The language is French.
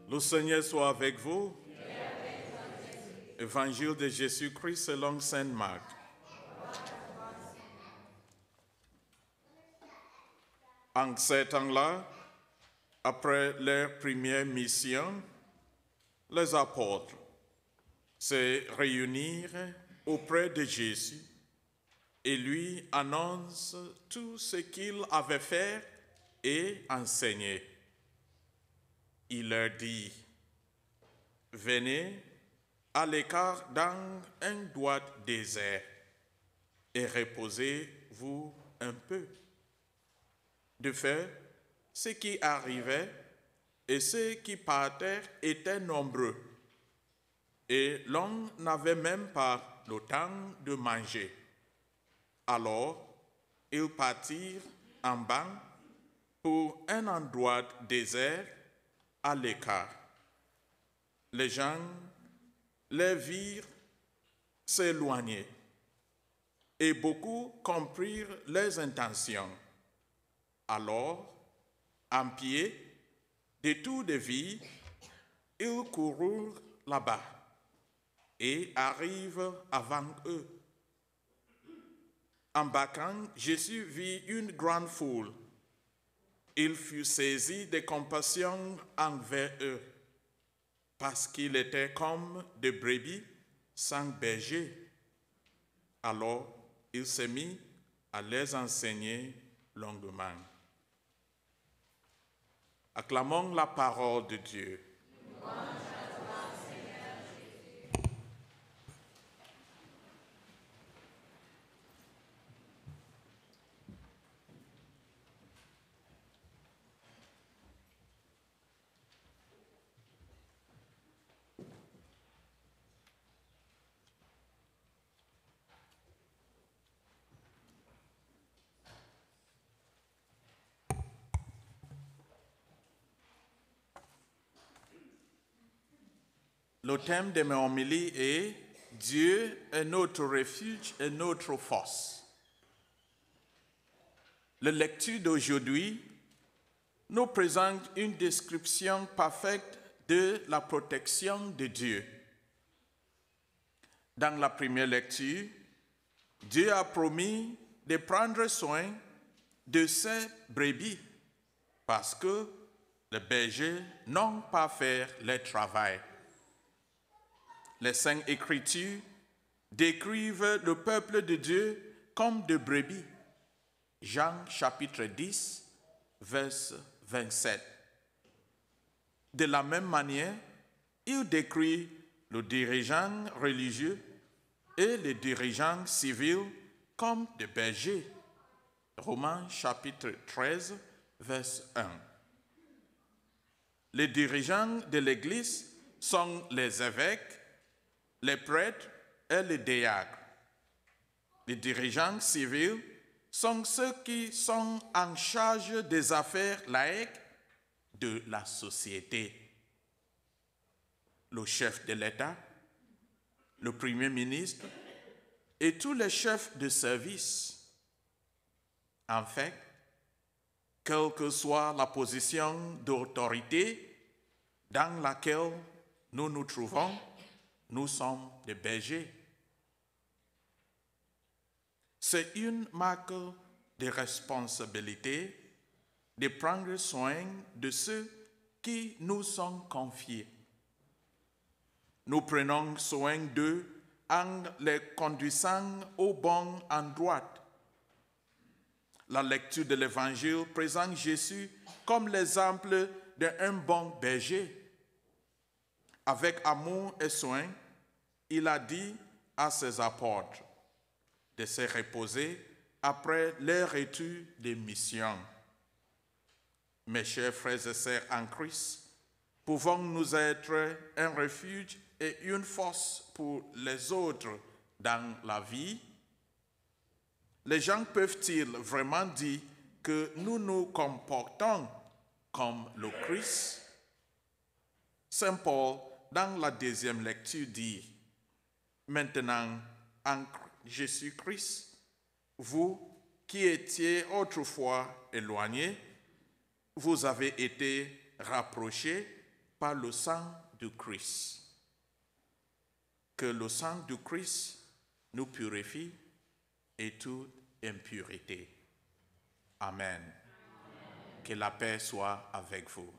Le Seigneur soit avec vous. Évangile de Jésus-Christ selon Saint Marc. En ces temps-là, après leur première mission, les apôtres se réunirent auprès de Jésus et lui annoncent tout ce qu'il avait fait et enseigné. Il leur dit, « Venez à l'écart dans un doigt désert et reposez-vous un peu. » De fait, ceux qui arrivaient et ceux qui partaient étaient nombreux, et l'on n'avait même pas le temps de manger. Alors, ils partirent en banc pour un endroit désert à l'écart. Les gens les virent s'éloigner, et beaucoup comprirent leurs intentions. Alors, en pied, détour de vie, ils coururent là-bas et arrivent avant eux. Embarquant, Jésus vit une grande foule. Il fut saisi de compassion envers eux, parce qu'ils étaient comme des brebis sans berger. Alors, il se mit à les enseigner longuement. Acclamons la parole de Dieu. Le thème de mes homélies est « Dieu est notre refuge et notre force ». La lecture d'aujourd'hui nous présente une description parfaite de la protection de Dieu. Dans la première lecture, Dieu a promis de prendre soin de ses brebis parce que les bergers n'ont pas fait le travail. Les Saintes Écritures décrivent le peuple de Dieu comme des brebis. Jean chapitre 10, verset 27. De la même manière, il décrit le dirigeant religieux et les dirigeants civils comme des bergers. Romains chapitre 13, verset 1. Les dirigeants de l'Église sont les évêques, les prêtres et les diacres. Les dirigeants civils sont ceux qui sont en charge des affaires laïques de la société. Le chef de l'État, le Premier ministre et tous les chefs de service. En fait, quelle que soit la position d'autorité dans laquelle nous nous trouvons, nous sommes des bergers. C'est une marque de responsabilité de prendre soin de ceux qui nous sont confiés. Nous prenons soin d'eux en les conduisant au bon endroit. La lecture de l'Évangile présente Jésus comme l'exemple d'un bon berger. Avec amour et soin, il a dit à ses apôtres de se reposer après leur retour de mission. Mes chers frères et sœurs en Christ, pouvons-nous être un refuge et une force pour les autres dans la vie? Les gens peuvent-ils vraiment dire que nous nous comportons comme le Christ? Saint Paul, dans la deuxième lecture, dit « Maintenant, en Jésus-Christ, vous qui étiez autrefois éloignés, vous avez été rapprochés par le sang du Christ. Que le sang du Christ nous purifie et toute impureté. Amen. Que la paix soit avec vous.